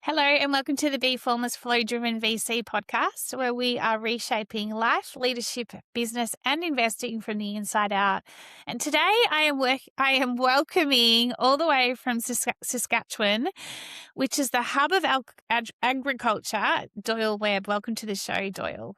Hello, and welcome to the Be Formless Flow Driven VC podcast, where we are reshaping life, leadership, business, and investing from the inside out. And today I am welcoming all the way from Saskatchewan, which is the hub of agriculture, Doyle Wiebe. Welcome to the show, Doyle.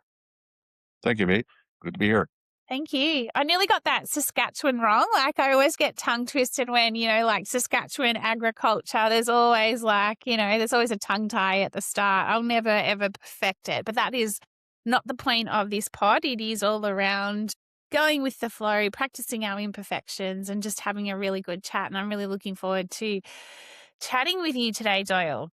Thank you, mate. Good to be here. Thank you. I nearly got that Saskatchewan wrong. Like I always get tongue twisted when, like Saskatchewan agriculture, there's always there's always a tongue tie at the start. I'll never, ever perfect it. But that is not the point of this pod. It is all around going with the flow, practicing our imperfections and just having a really good chat. And I'm really looking forward to chatting with you today, Doyle.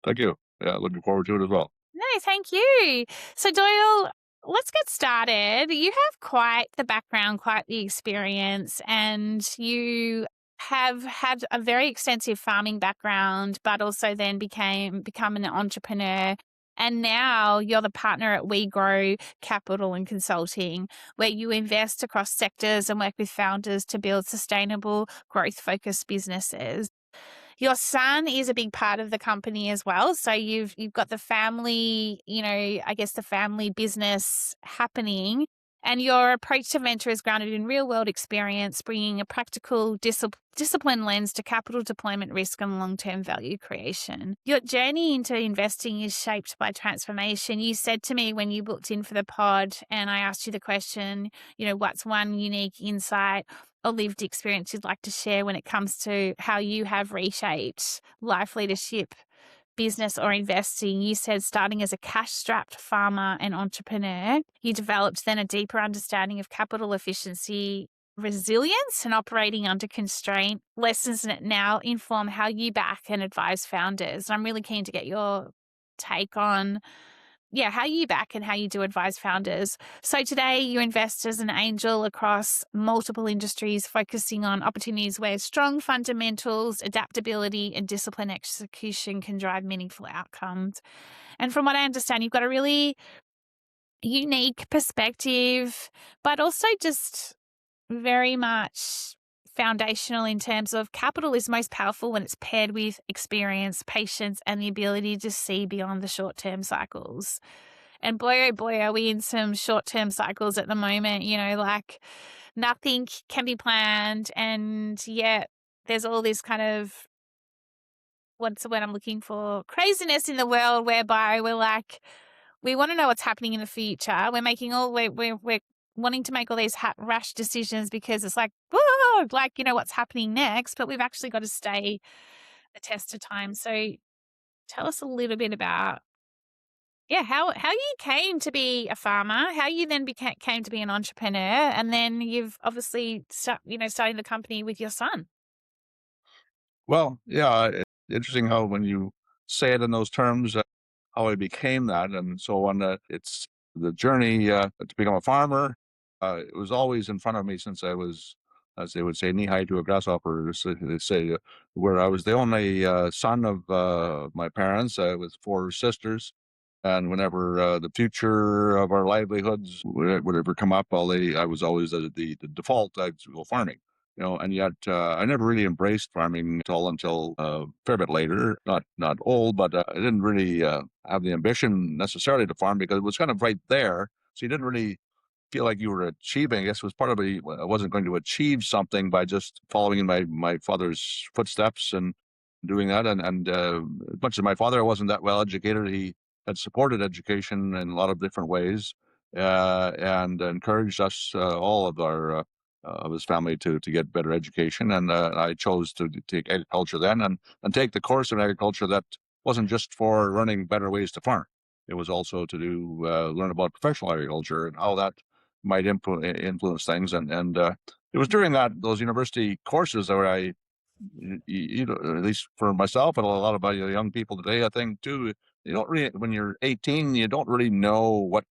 Thank you. Yeah, looking forward to it as well. No, thank you. So Doyle, let's get started. You have quite the background, quite the experience, and you have had a very extensive farming background, but also then become an entrepreneur. And now you're the partner at WieGrow Capital and Consulting, where you invest across sectors and work with founders to build sustainable, growth-focused businesses. Your son is a big part of the company as well. So you've got the family, I guess the family business happening. And your approach to venture is grounded in real world experience, bringing a practical discipline lens to capital deployment risk and long-term value creation. Your journey into investing is shaped by transformation. You said to me when you booked in for the pod and I asked you the question, what's one unique insight or lived experience you'd like to share when it comes to how you have reshaped life, leadership, business, or investing? You said starting as a cash-strapped farmer and entrepreneur, you developed then a deeper understanding of capital efficiency, resilience, and operating under constraint. Lessons that now inform how you back and advise founders. I'm really keen to get your take on how you back and how you do advise founders. So today you invest as an angel across multiple industries, focusing on opportunities where strong fundamentals, adaptability, and discipline execution can drive meaningful outcomes. And from what I understand, you've got a really unique perspective, but also just very much foundational in terms of capital is most powerful when it's paired with experience, patience, and the ability to see beyond the short-term cycles. And boy, oh boy, are we in some short-term cycles at the moment, like nothing can be planned. And yet there's all this kind of, what's the word I'm looking for? Craziness in the world whereby we're like, we want to know what's happening in the future. We're making we're wanting to make all these rash decisions because it's like, whoa, what's happening next, but we've actually got to stay the test of time. So tell us a little bit about, how you came to be a farmer, how you then came to be an entrepreneur, and then you've obviously starting the company with your son. Well, yeah, it's interesting how when you say it in those terms, how I became that and so on. It's the journey to become a farmer. It was always in front of me since I was, as they would say, knee high to a grasshopper. They say, where I was the only son of my parents with four sisters. And whenever the future of our livelihoods would ever come up, I was always the default. I'd go farming, and yet I never really embraced farming until a fair bit later. Not old, but I didn't really have the ambition necessarily to farm because it was kind of right there. So you didn't really feel like you were achieving. I guess it was part of it. I wasn't going to achieve something by just following in my father's footsteps and doing that. And as much as my father wasn't that well educated, he had supported education in a lot of different ways and encouraged us all of his family to get better education. And I chose to take agriculture then and take the course in agriculture that wasn't just for learning better ways to farm. It was also to learn about professional agriculture and how that might influence things. And it was during those university courses where I, at least for myself and a lot of young people today, I think too, you don't really, when you're 18, you don't really know what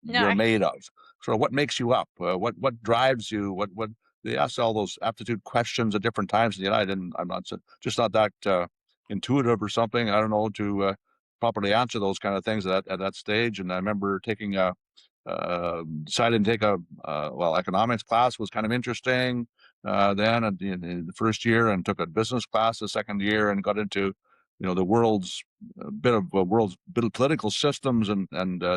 you're made of. So what makes you up? What drives you? What they ask all those aptitude questions at different times. And I'm not that intuitive or something. I don't know to properly answer those kind of things at that stage. And I remember decided to take economics class was kind of interesting then in the first year, and took a business class the second year, and got into the world's world's bit of political systems and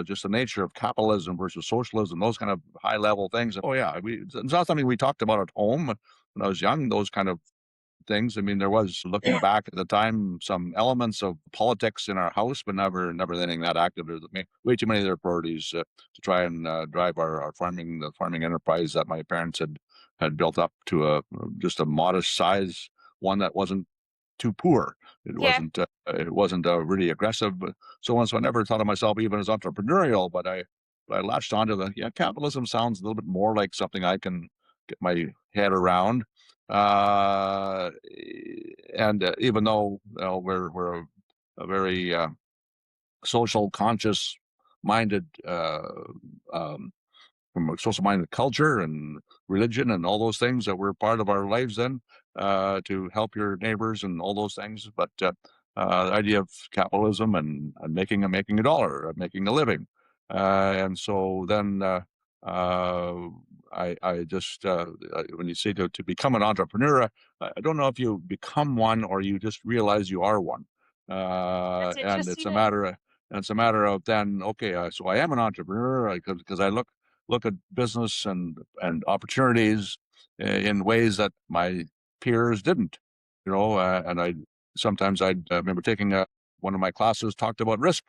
just the nature of capitalism versus socialism, those kind of high level things. Oh yeah, it's not something we talked about at home when I was young. Those kind of things. I mean, there was, looking back at the time, some elements of politics in our house, but never anything that active. There's way too many of their priorities to try and drive our the farming enterprise that my parents had built up to just a modest size, one that wasn't too poor. Yeah. It wasn't really aggressive. But so I never thought of myself even as entrepreneurial, but I latched onto capitalism sounds a little bit more like something I can get my head around. Uh, and even though we're a very social conscious minded um, from a social-minded culture and religion and all those things that were part of our lives then, to help your neighbors and all those things. But the idea of capitalism and making a dollar, making a living, and so then I just when you say to become an entrepreneur, I don't know if you become one or you just realize you are one, That's and it's a interesting. matter of then, okay, so I am an entrepreneur because I look at business and opportunities in ways that my peers didn't. And I remember taking one of my classes talked about risk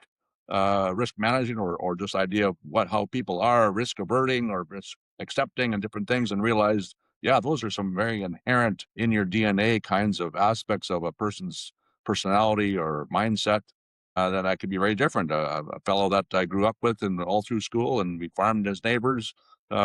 managing, or just idea of how people are risk averting or risk accepting and different things, and realized, yeah, those are some very inherent in your DNA kinds of aspects of a person's personality or mindset, that I could be very different. A fellow that I grew up with and all through school, and we farmed as neighbors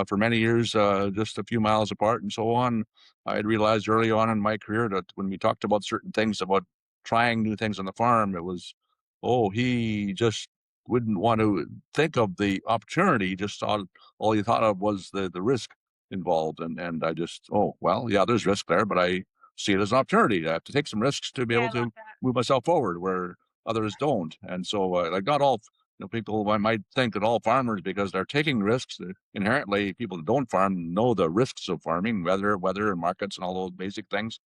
for many years, just a few miles apart, and so on. I had realized early on in my career that when we talked about certain things about trying new things on the farm, it was, oh, he just wouldn't want to think of the opportunity. He just thought all he thought of was the risk involved, and I just, oh well, yeah, there's risk there, but I see it as an opportunity. I have to take some risks to be Yeah, able I love to that. move myself forward where others don't. And so, like, not all people might think that all farmers, because they're taking risks, inherently people that don't farm know the risks of farming, weather and markets and all those basic things.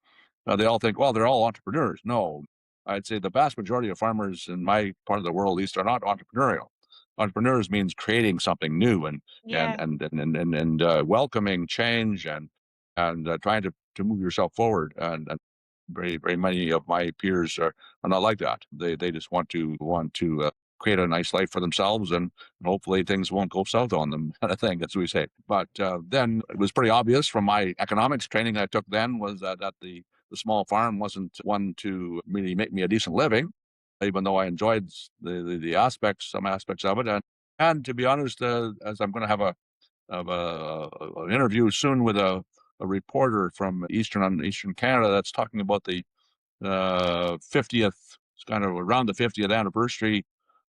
They all think, well, they're all entrepreneurs. No, I'd say the vast majority of farmers in my part of the world, at least, are not entrepreneurial. Entrepreneurs means creating something new and Yeah. welcoming change and trying to move yourself forward. And very many of my peers are not like that. They just want to create a nice life for themselves, and hopefully things won't go south on them, kind of thing, as we say. But then it was pretty obvious from my economics training I took then, was that the small farm wasn't one to really make me a decent living, even though I enjoyed some aspects of it. And to be honest, as I'm going to have an interview soon with a reporter from Eastern Canada that's talking about the 50th, it's kind of around the 50th anniversary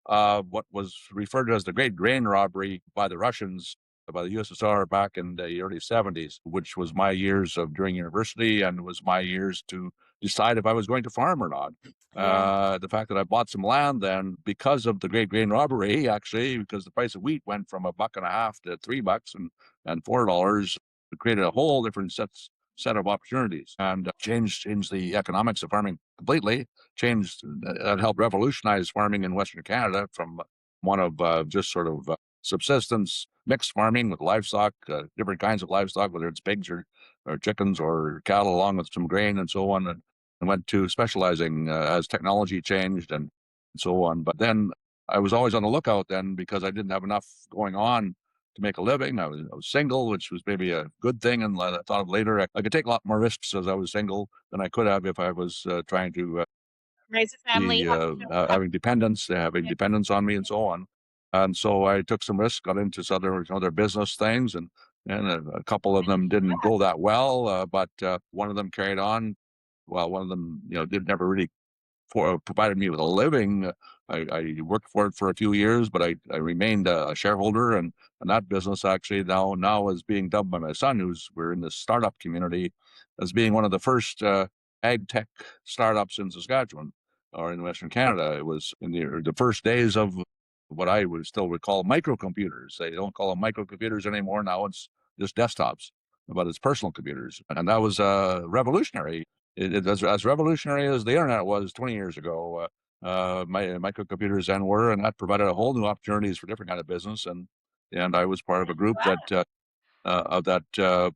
of what was referred to as the Great Grain Robbery by the Russians, by the USSR back in the early 70s, which was my years of during university, and was my years to decide if I was going to farm or not. Yeah. The fact that I bought some land then because of the Great Grain Robbery, actually, because the price of wheat went from $1.50 to $3 and $4, it created a whole different set of opportunities, and changed the economics of farming completely. Changed that helped revolutionize farming in Western Canada from one of just sort of subsistence mixed farming with livestock, different kinds of livestock, whether it's pigs or chickens or cattle, along with some grain and so on, and went to specializing as technology changed and so on. But then I was always on the lookout then, because I didn't have enough going on to make a living. I was single, which was maybe a good thing. And I thought of later, I could take a lot more risks as I was single than I could have if I was trying to Raise a family, be have have having yeah. dependence on me and so on. And so I took some risks, got into some other business things, and a couple of And you them did didn't well. go that well, but one of them carried on. Well, one of them, did never really provided me with a living. I worked for it for a few years, but I remained a shareholder, and that business actually now is being dubbed by my son, we're in this startup community, as being one of the first AgTech startups in Saskatchewan or in Western Canada. It was in the first days of what I would still would call microcomputers. They don't call them microcomputers anymore. Now it's just desktops, but it's personal computers, and that was revolutionary. as revolutionary as the internet was 20 years ago. Microcomputers then were, and that provided a whole new opportunities for different kind of business. And I was part of a group that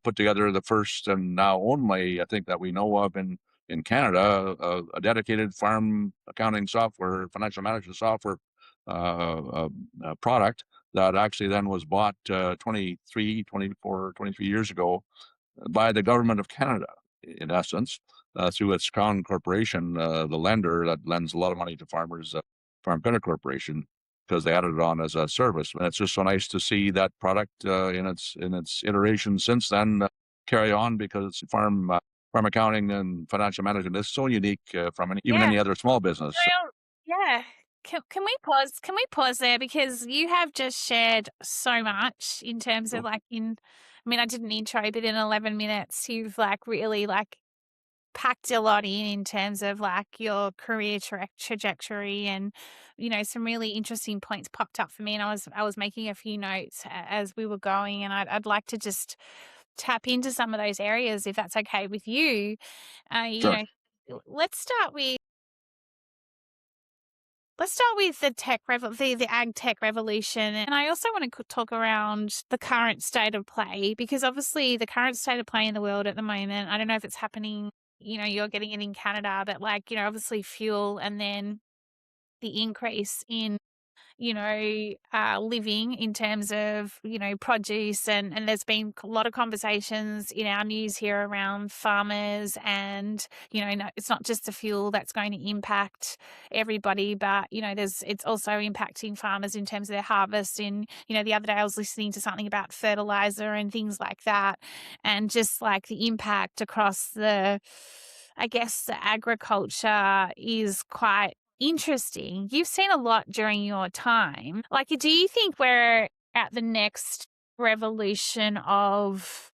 put together the first and now only, I think, that we know of in Canada, a dedicated farm accounting software, financial management software product that actually then was bought 23 years ago by the government of Canada, in essence, through its Crown Corporation, the lender that lends a lot of money to farmers, Farm Credit Corporation, because they added it on as a service. And it's just so nice to see that product in its iteration since then carry on, because farm accounting and financial management is so unique from even Yeah. any other small business. Well, yeah. Can we pause? Can we pause there, because you have just shared so much in terms of So, like I mean, I did an intro, but in 11 minutes, you've like really like packed a lot in terms of like your career trajectory, and some really interesting points popped up for me, and I was making a few notes as we were going, and I'd like to just tap into some of those areas if that's okay with you. Uh, you sure. know, let's start with Let's start with the ag tech revolution, and I also want to talk around the current state of play, because obviously the current state of play in the world at the moment. I don't know if it's happening. You're getting it in Canada, but like obviously fuel, and then the increase in living in terms of, produce. And there's been a lot of conversations in our news here around farmers, and, no, it's not just the fuel that's going to impact everybody, but, it's also impacting farmers in terms of their harvest. And, the other day I was listening to something about fertilizer and things like that, and just like the impact across I guess the agriculture is quite interesting. You've seen a lot during your time. Like, do you think we're at the next revolution of,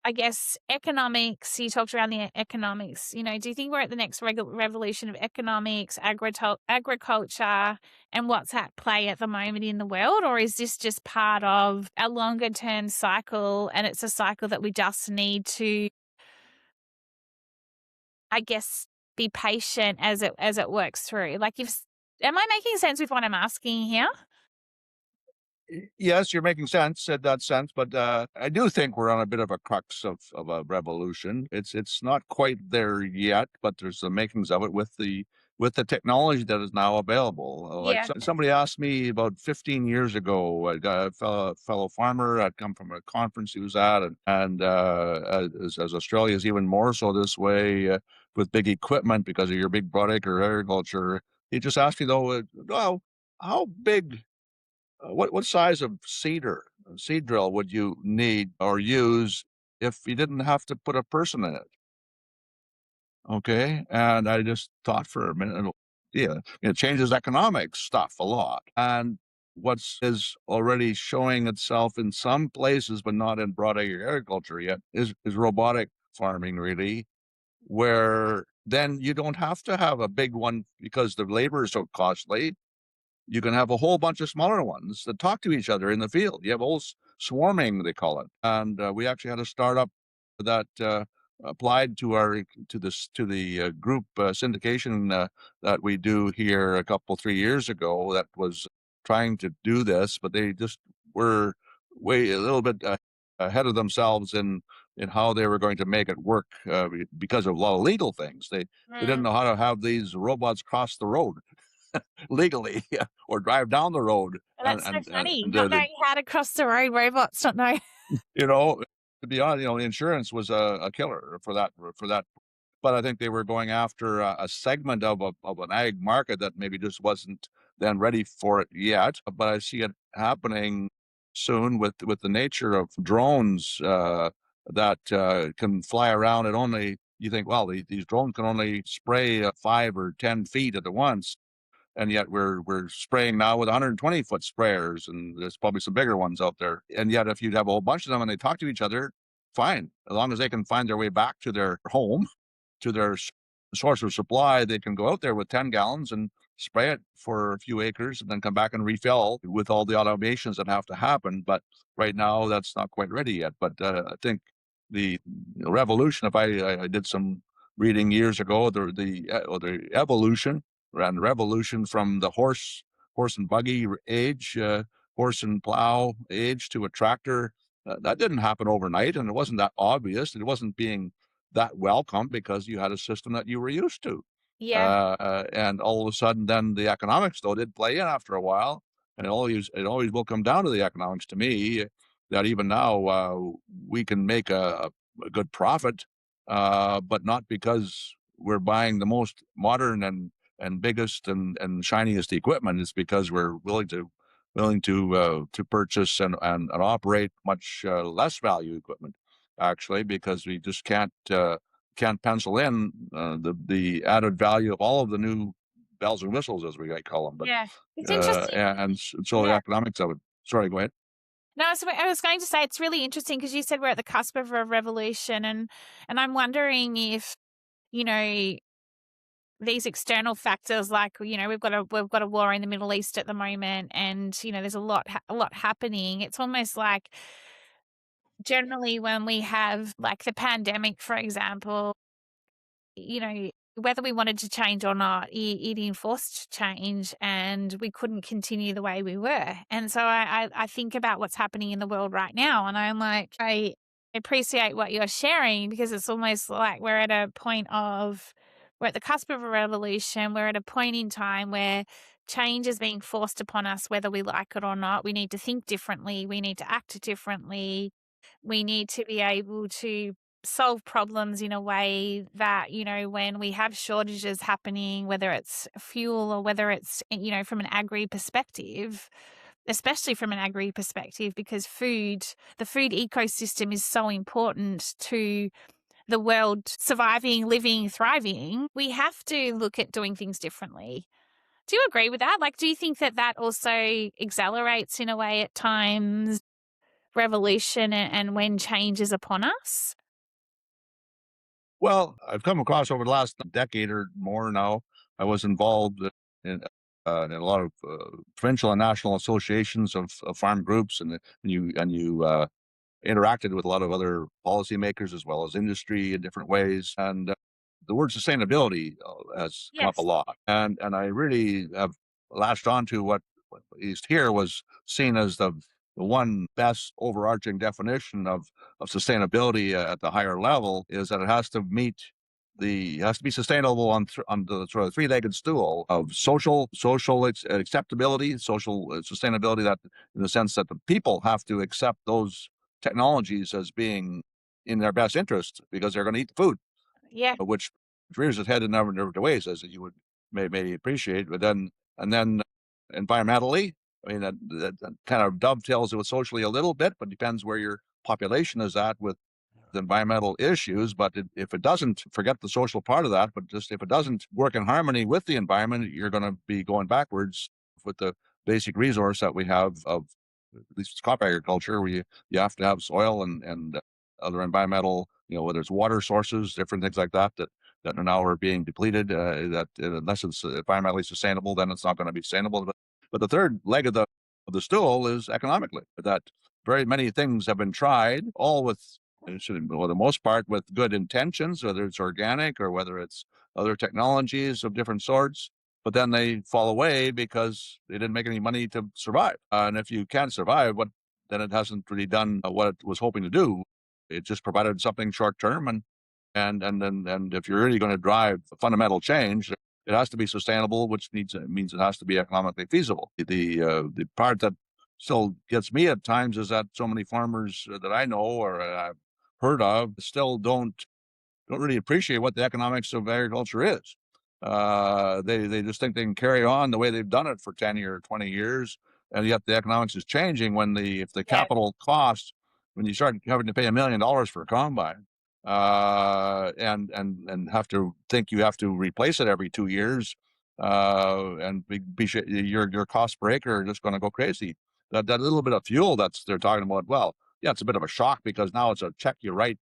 I guess, economics? You talked around the economics. Do you think we're at the next revolution of economics, agriculture, and what's at play at the moment in the world? Or is this just part of a longer term cycle, and it's a cycle that we just need to, I guess, be patient as it works through? Like, am I making sense with what I'm asking here? Yes, you're making sense in that sense, but I do think we're on a bit of a crux of a revolution. It's not quite there yet, but there's the makings of it with the technology that is now available. Like Yeah. somebody asked me about 15 years ago, a fellow farmer had come from a conference he was at, and as Australia is even more so this way with big equipment because of your big broadacre agriculture. He just asked me though, well, how big what size of seed drill would you need or use if you didn't have to put a person in it? Okay. And I just thought for a minute, yeah, it changes economic stuff a lot. And what's is already showing itself in some places, but not in broad agriculture yet, is robotic farming, really, where then you don't have to have a big one because the labor is so costly. You can have a whole bunch of smaller ones that talk to each other in the field. You have whole swarming, they call it. And we actually had a startup that applied to the group syndication that we do here 3 years ago, that was trying to do this, but they just were a little bit ahead of themselves in how they were going to make it work because of a lot of legal things. They didn't Mm. know how to have these robots cross the road legally or drive down the road. Well, And, that's so and, funny. and Not knowing how to cross the road, robots don't know. you know, to be honest, insurance was a killer for that. But I think they were going after a segment of an ag market that maybe just wasn't then ready for it yet. But I see it happening soon with the nature of drones that can fly around and only, you think, well, these drones can only spray 5 or 10 feet at once. And yet we're spraying now with 120-foot sprayers, and there's probably some bigger ones out there. And yet, if you'd have a whole bunch of them and they talk to each other, fine, as long as they can find their way back to their home, to their source of supply, they can go out there with 10 gallons and spray it for a few acres, and then come back and refill with all the automations that have to happen. But right now, that's not quite ready yet. But I think the revolution. If I did some reading years ago, the evolution and revolution from the horse and buggy age, horse and plow age to a tractor. That didn't happen overnight, and it wasn't that obvious. It wasn't being that welcome because you had a system that you were used to. Yeah. And all of a sudden, then the economics though did play in after a while, and it always will come down to the economics to me. That even now we can make a good profit, but not because we're buying the most modern and biggest and shiniest equipment. It's because we're willing to purchase and operate much less value equipment, actually, because we just can't pencil in the added value of all of the new bells and whistles, as we might call them. But Yeah. It's interesting. so the Yeah. economics of it. Sorry, go ahead. No, so I was going to say it's really interesting because you said we're at the cusp of a revolution, and I'm wondering if, you know, these external factors, like, you know, we've got a war in the Middle East at the moment, and you know there's a lot happening. It's almost like generally when we have like the pandemic, for example, you know, whether we wanted to change or not, it enforced change, and we couldn't continue the way we were. And so I think about what's happening in the world right now, and I'm like, I appreciate what you're sharing, because it's almost like we're at a point of, we're at the cusp of a revolution. We're at a point in time where change is being forced upon us, whether we like it or not. We need to think differently. We need to act differently. We need to be able to solve problems in a way that, you know, when we have shortages happening, whether it's fuel or whether it's, you know, from an agri perspective, especially from an agri perspective, because the food ecosystem is so important to the world surviving, living, thriving. We have to look at doing things differently. Do you agree with that? Like, do you think that that also accelerates in a way at times revolution and when change is upon us? Well, I've come across over the last decade or more now. I was involved in a lot of provincial and national associations of farm groups, and you interacted with a lot of other policymakers as well as industry in different ways. And the word sustainability has come up a Yes. lot, and I really have latched on to what at least here was seen as the one best overarching definition of sustainability at the higher level, is that it has to it has to be sustainable on the sort of three-legged stool of social acceptability, social sustainability, that in the sense that the people have to accept those technologies as being in their best interest because they're going to eat the food, Yeah. which rears its head in a number of ways, as you would maybe appreciate. But then environmentally, I mean, that kind of dovetails it with socially a little bit, but depends where your population is at with the environmental issues. But if it doesn't, forget the social part of that, but just if it doesn't work in harmony with the environment, you're going to be going backwards with the basic resource that we have of, at least crop agriculture, where you have to have soil and other environmental, whether it's water sources, different things like that now are being depleted. That unless it's environmentally sustainable, then it's not going to be sustainable. But the third leg of the stool is economically. That very many things have been tried, all with, for the most part, with good intentions, whether it's organic or whether it's other technologies of different sorts. But then they fall away because they didn't make any money to survive. And if you can't survive, then it hasn't really done what it was hoping to do. It just provided something short term, and if you're really going to drive fundamental change, it has to be sustainable, which means it has to be economically feasible. The part that still gets me at times is that so many farmers that I know or I've heard of still don't really appreciate what the economics of agriculture is. They just think they can carry on the way they've done it for 10 or 20 years, and yet the economics is changing if the Yeah. capital cost, when you start having to pay $1 million for a combine, and have to think you have to replace it every 2 years, and your cost per acre are just going to go crazy. That little bit of fuel they're talking about, well, yeah, it's a bit of a shock because now it's a check you write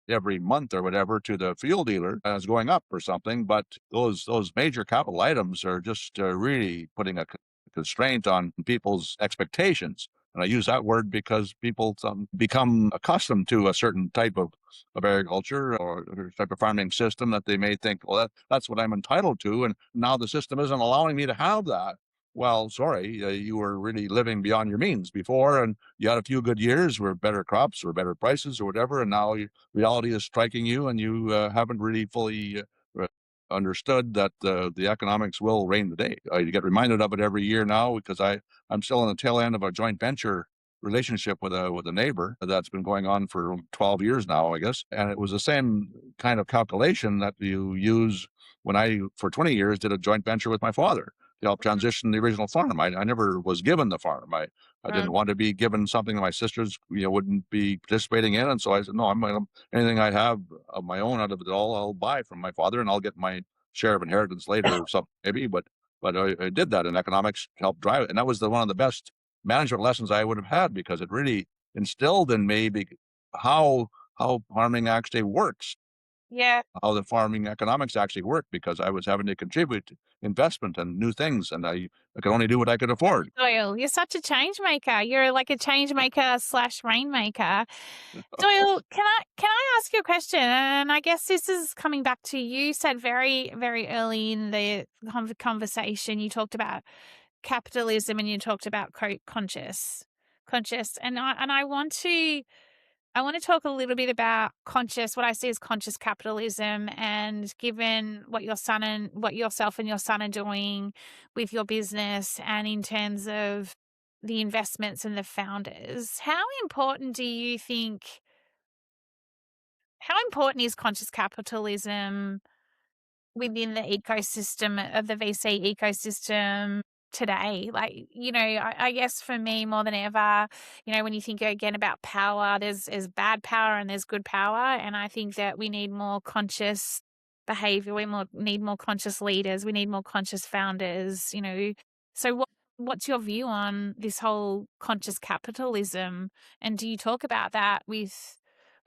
every month or whatever to the fuel dealer as going up or something. But those major capital items are just really putting a constraint on people's expectations. And I use that word because people become accustomed to a certain type of agriculture or type of farming system that they may think, well, that's what I'm entitled to. And now the system isn't allowing me to have that. Well, sorry, you were really living beyond your means before, and you had a few good years where better crops or better prices or whatever, and now reality is striking you, and you haven't really fully understood that the economics will reign the day. I get reminded of it every year now because I'm still on the tail end of a joint venture relationship with a neighbor that's been going on for 12 years now, I guess. And it was the same kind of calculation that you use when I, for 20 years, did a joint venture with my father to help transition the original farm. I never was given the farm. I Mm. didn't want to be given something that my sisters wouldn't be participating in. And so I said, no, anything I have of my own out of it all, I'll buy from my father and I'll get my share of inheritance later or something maybe. But I did that in economics, helped drive it. And that was one of the best management lessons I would have had because it really instilled in me how farming actually works, Yeah. how the farming economics actually work, because I was having to contribute to investment and new things, and I could only do what I could afford. Doyle, you're such a change maker. You're like a change maker slash rainmaker. Doyle, can I ask you a question? And I guess this is coming back to you said very, very early in the conversation, you talked about capitalism and you talked about conscious. And I want to talk a little bit about what I see as conscious capitalism, and given what what yourself and your son are doing with your business and in terms of the investments and the founders, how important is conscious capitalism within the ecosystem of the VC ecosystem today? Like, I guess for me more than ever, when you think again about power, there's bad power and there's good power. And I think that we need more conscious behavior. Need more conscious leaders. We need more conscious founders. So what's your view on this whole conscious capitalism? And do you talk about that with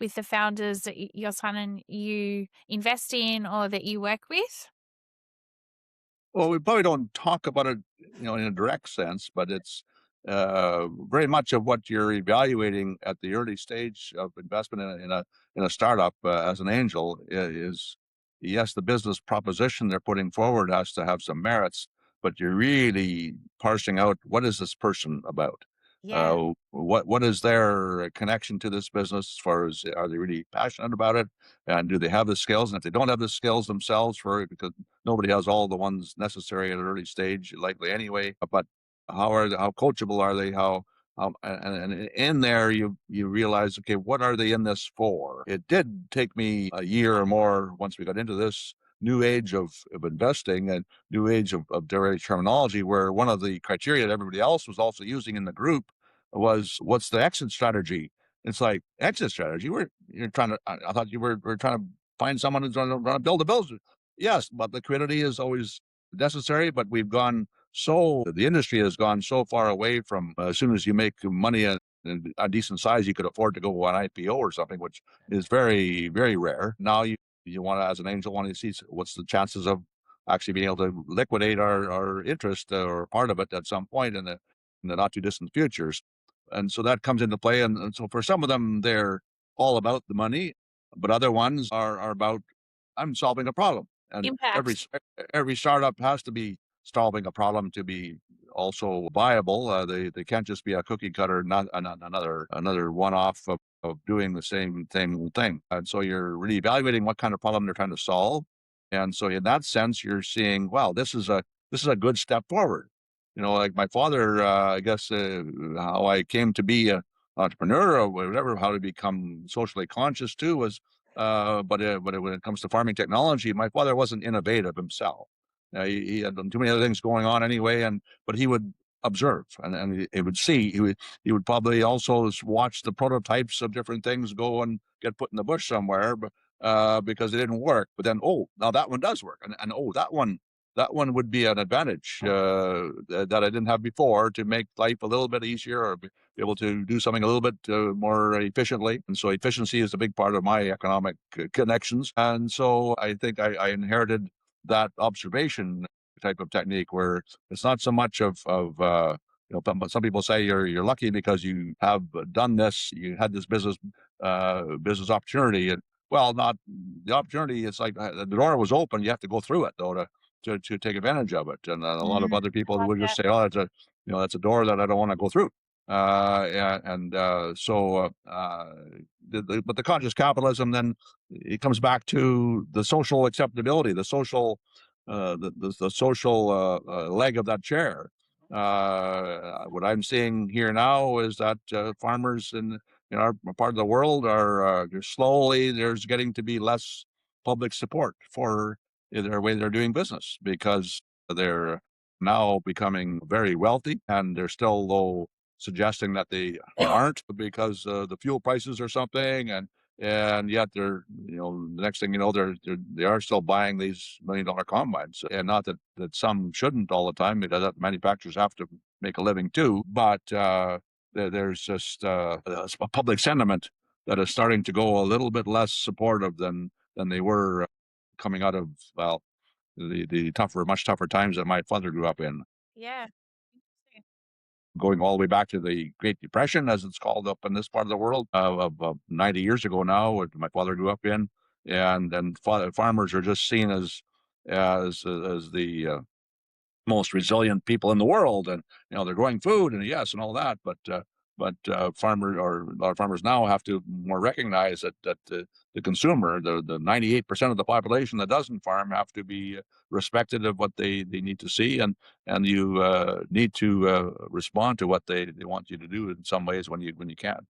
the founders that your son and you invest in or that you work with? Well, we probably don't talk about it, in a direct sense, but it's very much of what you're evaluating at the early stage of investment in a startup as an angel is yes, the business proposition they're putting forward has to have some merits, but you're really parsing out what is this person about. Yeah. What is their connection to this business? As far as are they really passionate about it, and do they have the skills? And if they don't have the skills themselves for it, because nobody has all the ones necessary at an early stage, likely anyway. But how coachable are they? And in there you realize, okay, what are they in this for? It did take me a year or more once we got into this new age of investing and new age of derived terminology, where one of the criteria that everybody else was also using in the group was what's the exit strategy. It's like exit strategy. You're trying to. I thought we're trying to find someone who's going to build a business. Yes, but liquidity is always necessary. But the industry has gone so far away from as soon as you make money at a decent size, you could afford to go on IPO or something, which is very, very rare. Now you want to, as an angel, want to see what's the chances of actually being able to liquidate our interest or part of it at some point in the not too distant futures. And so that comes into play. And so for some of them, they're all about the money, but other ones are about I'm solving a problem. And Impact. every startup has to be solving a problem to be also viable. They can't just be a cookie cutter, not another one off of doing the same thing. And so you're really evaluating what kind of problem they're trying to solve. And so in that sense, you're seeing, wow, this is a good step forward. Like my father, I guess how I came to be a entrepreneur or whatever, how to become socially conscious too was but when it comes to farming technology, my father wasn't innovative himself. He had too many other things going on anyway, but he would observe and he would see. He would probably also watch the prototypes of different things go and get put in the bush somewhere, because it didn't work. But then, oh, now that one does work, and oh, that one would be an advantage that I didn't have before to make life a little bit easier or be able to do something a little bit more efficiently. And so efficiency is a big part of my economic connections. And so I think I inherited that observation type of technique where it's not so much of But some people say you're lucky because you have done this, you had this business opportunity, and well, not the opportunity. It's like the door was open. You have to go through it though to take advantage of it. And a lot of other people I love would just that. say, "Oh, that's a door that I don't want to go through." But the conscious capitalism then it comes back to the social acceptability, the social leg of that chair. What I'm seeing here now is that farmers in our part of the world are slowly there's getting to be less public support for their way they're doing business because they're now becoming very wealthy, and they're still though suggesting that they aren't because the fuel prices or something, and yet they're the next thing you know they are still buying these $1 million combines, and not that some shouldn't all the time, because that manufacturers have to make a living too, but there's just a public sentiment that is starting to go a little bit less supportive than they were coming out of, well, the much tougher times that my father grew up in, Yeah. going all the way back to the Great Depression, as it's called up in this part of the world, of 90 years ago now, what my father grew up in, and farmers are just seen as the most resilient people in the world, and they're growing food and yes and all that, but farmers, or a lot of farmers now, have to more recognize that the consumer, the 98% of the population that doesn't farm, have to be respected of what they need to see, and you need to respond to what they want you to do in some ways when you can.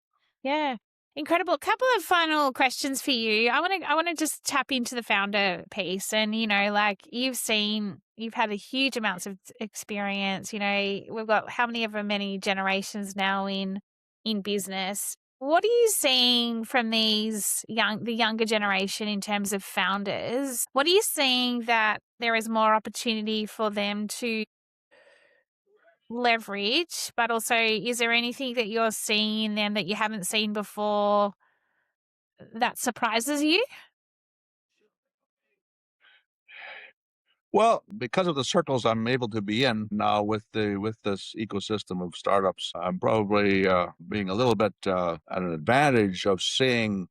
Yeah. Incredible. Couple of final questions for you. I want to just tap into the founder piece, and like you've had a huge amounts of experience. We've got how many generations now in business. What are you seeing from the younger generation in terms of founders? What are you seeing that there is more opportunity for them to leverage, but also is there anything that you're seeing in them that you haven't seen before that surprises you? Well, because of the circles I'm able to be in now with this ecosystem of startups, I'm probably being a little bit at an advantage of seeing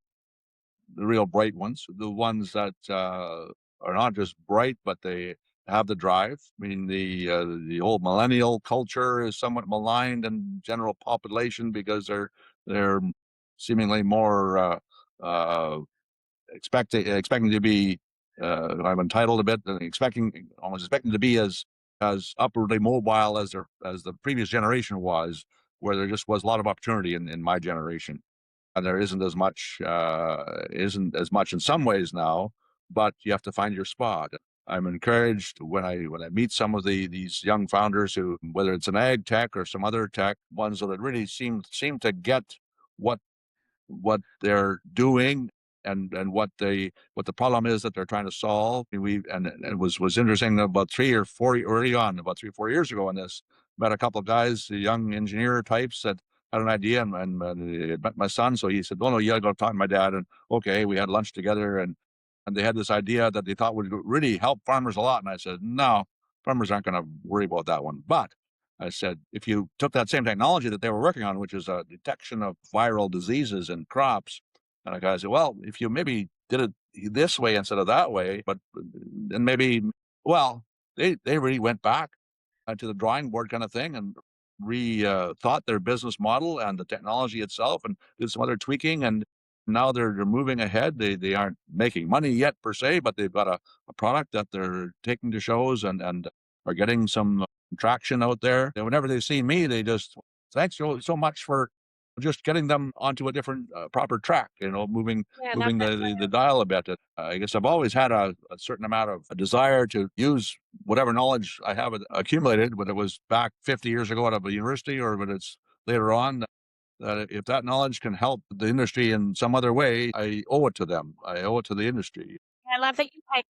the real bright ones, the ones that are not just bright, but they have the drive. I mean, the old millennial culture is somewhat maligned in general population because they're seemingly more uh, expecting to be I'm entitled a bit, and almost expecting to be as upwardly mobile as the previous generation was, where there just was a lot of opportunity in my generation, and there isn't as much in some ways now, but you have to find your spot. I'm encouraged when I meet some of these young founders who, whether it's an ag tech or some other tech ones, that really seem to get what they're doing, and what the problem is that they're trying to solve. And it was interesting, about 3 or 4 years ago, in this, met a couple of guys, young engineer types, that had an idea, and he had met my son, so he said, "Oh no, you gotta go talk to my dad." And okay, we had lunch together, and they had this idea that they thought would really help farmers a lot, and I said, "No, farmers aren't going to worry about that one." But I said, if you took that same technology that they were working on, which is a detection of viral diseases in crops, and the guy said, well, if you maybe did it this way instead of that way, but then maybe, well, they really went back to the drawing board kind of thing, and thought their business model and the technology itself, and did some other tweaking, and now they're moving ahead. They aren't making money yet per se, but they've got a product that they're taking to shows, and are getting some traction out there. And whenever they see me, they just, thanks so much for just getting them onto a different proper track, moving Yeah, I love moving that. the dial a bit. I guess I've always had a certain amount of a desire to use whatever knowledge I have accumulated, whether it was back 50 years ago out of a university, or when it's later on, that if that knowledge can help the industry in some other way, I owe it to them. I owe it to the industry. I love that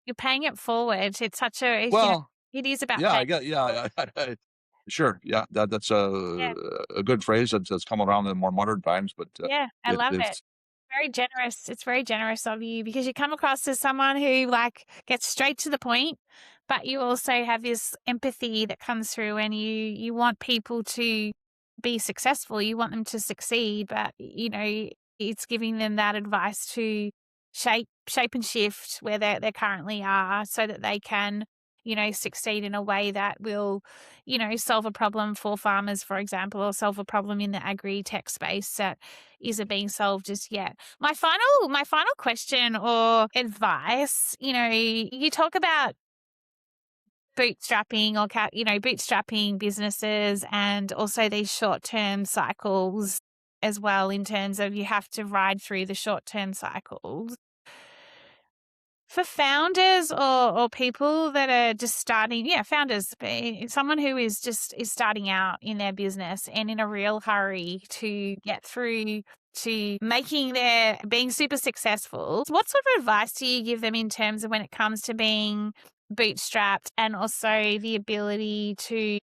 you're paying it forward. It's such Well, it is about yeah, paying I get, it forward. yeah, sure, yeah, that's Yeah, a good phrase that's come around in more modern times, but yeah, I it, love it. it's very generous. It's very generous of you because you come across as someone who like gets straight to the point, but you also have this empathy that comes through, and you want people to be successful. You want them to succeed, but it's giving them that advice to shape and shift where they currently are so that they can succeed in a way that will solve a problem for farmers, for example, or solve a problem in the agri-tech space that isn't being solved just yet. My final question or advice, you talk about bootstrapping or bootstrapping businesses and also these short-term cycles as well, in terms of you have to ride through the short-term cycles. For founders or people that are just starting, founders, someone who is starting out in their business and in a real hurry to get through to being super successful, what sort of advice do you give them in terms of when it comes to being bootstrapped and also the ability to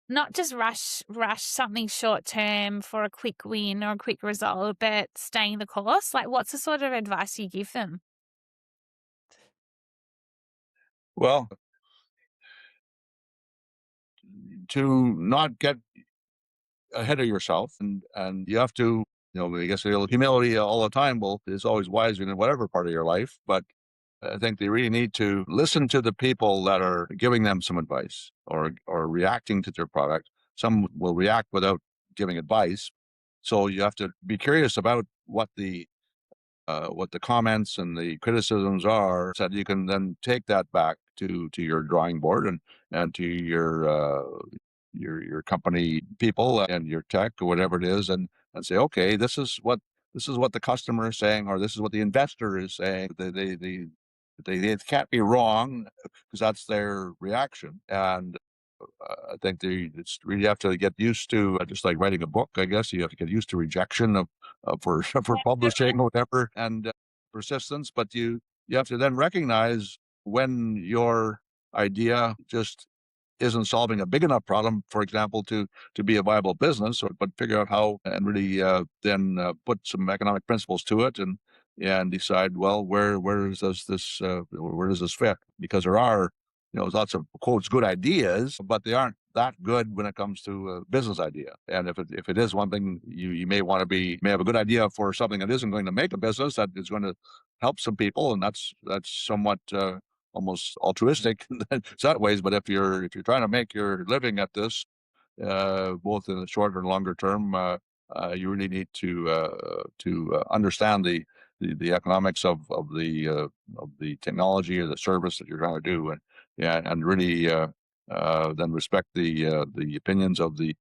not just rush something short term for a quick win or a quick result, but staying the course? Like, what's the sort of advice you give them? Well, to not get ahead of yourself, and you have to, I guess humility all the time is always wise in whatever part of your life. But I think they really need to listen to the people that are giving them some advice or reacting to their product. Some will react without giving advice, so you have to be curious about what the comments and the criticisms are, so that you can then take that back to your drawing board and to your company people and your tech or whatever it is, and say, okay, this is what the customer is saying, or this is what the investor is saying. They can't be wrong because that's their reaction. And I think it's really have to get used to, just like writing a book, I guess you have to get used to rejection for for publishing or whatever, and persistence. But you have to then recognize when your idea just isn't solving a big enough problem, for example, to be a viable business, but figure out how and really then put some economic principles to it, and decide, well, where does this fit? Because there are lots of quotes good ideas, but they aren't that good when it comes to a business idea. And if it is one thing, you may have a good idea for something that isn't going to make a business, that is going to help some people, and that's somewhat almost altruistic in that ways. But if you're trying to make your living at this, both in the short and longer term, you really need to understand the economics of the technology or the service that you're trying to do, and really then respect the opinions of the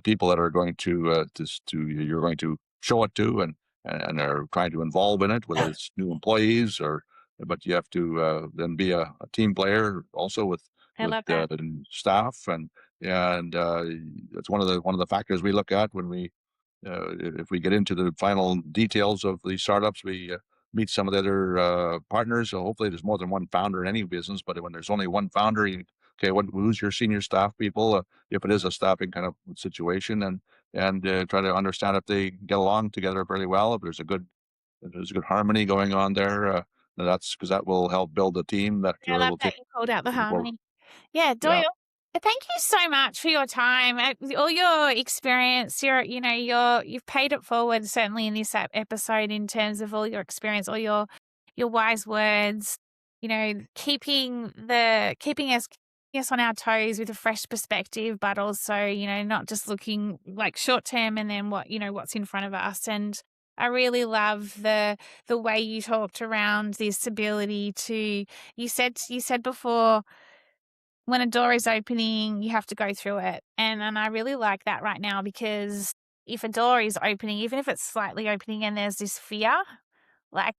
people that are going to you're going to show it to, and are trying to involve in it, whether it's new employees or. But you have to then be a team player also I with love that. staff, and that's one of the factors we look at when we if we get into the final details of the startups. We meet some of the other partners. So hopefully there's more than one founder in any business, but when there's only one founder, okay, who's your senior staff people, if it is a staffing kind of situation, and try to understand if they get along together very well, if there's a good harmony going on there. That's because that will help build a team that I love will that take you called out the forward. harmony. Yeah, Yeah. Doyle, thank you so much for your time, all your experience. You've paid it forward certainly in this episode in terms of all your experience, all your wise words. Keeping us on our toes with a fresh perspective, but also not just looking like short term and then what's in front of us. And I really love the way you talked around this ability to. You said before, when a door is opening, you have to go through it. And I really like that right now, because if a door is opening, even if it's slightly opening and there's this fear, like,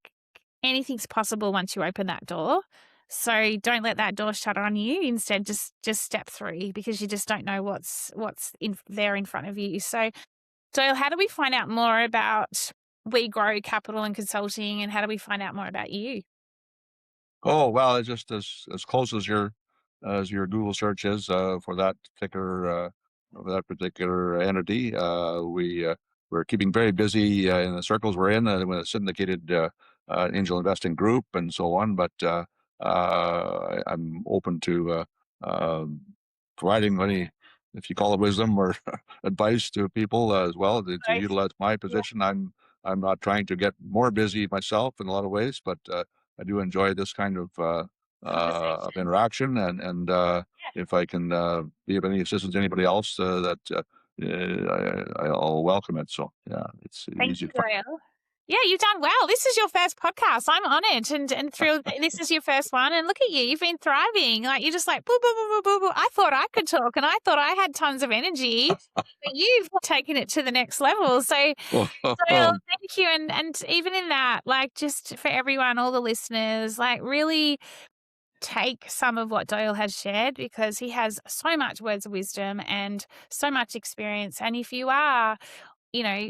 anything's possible once you open that door. So don't let that door shut on you. Instead, just step through, because you just don't know what's in there in front of you. So, Doyle, how do we find out more about WieGrow Capital and Consulting, and how do we find out more about you? Oh, well, it's just as close as your Google search is for that particular entity. We we're keeping very busy in the circles we're in with a syndicated angel investing group and so on. But I'm open to providing any, if you call it wisdom or advice to people as well to Both. utilize my Yeah. position. I'm not trying to get more busy myself in a lot of ways, but I do enjoy this kind of Conversation. interaction, and Yeah. if I can be of any assistance to anybody else, that I'll welcome it. So yeah, it's Thank easy you, to find. Doyle. Yeah, you've done well. This is your first podcast. I'm honored and thrilled that this is your first one. And look at you. You've been thriving. Like, you're just like, boo, boo, boo, boo, boo, boo. I thought I could talk and I thought I had tons of energy, but you've taken it to the next level. So, Doyle, thank you. And even in that, like, just for everyone, all the listeners, like, really take some of what Doyle has shared, because he has so much words of wisdom and so much experience. And if you are,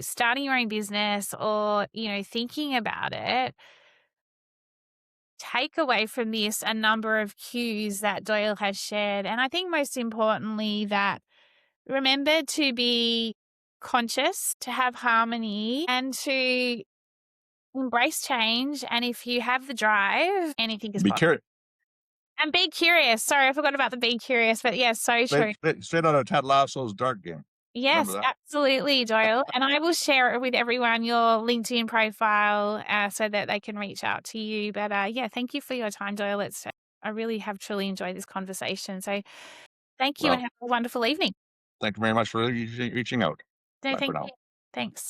starting your own business or, thinking about it, take away from this a number of cues that Doyle has shared. And I think most importantly, that remember to be conscious, to have harmony, and to embrace change. And if you have the drive, anything is Be possible. curious. And be curious. Sorry, I forgot about the be curious, but yeah, so true. Straight out of Ted Lasso's Dart Game. Remember Yes, that? absolutely, Doyle. And I will share it with everyone, your LinkedIn profile, so that they can reach out to you. But yeah, thank you for your time, Doyle. I really have truly enjoyed this conversation. So thank you and Well, have a wonderful evening. thank you very much for reaching out. No, Bye for thank now. you. Thanks.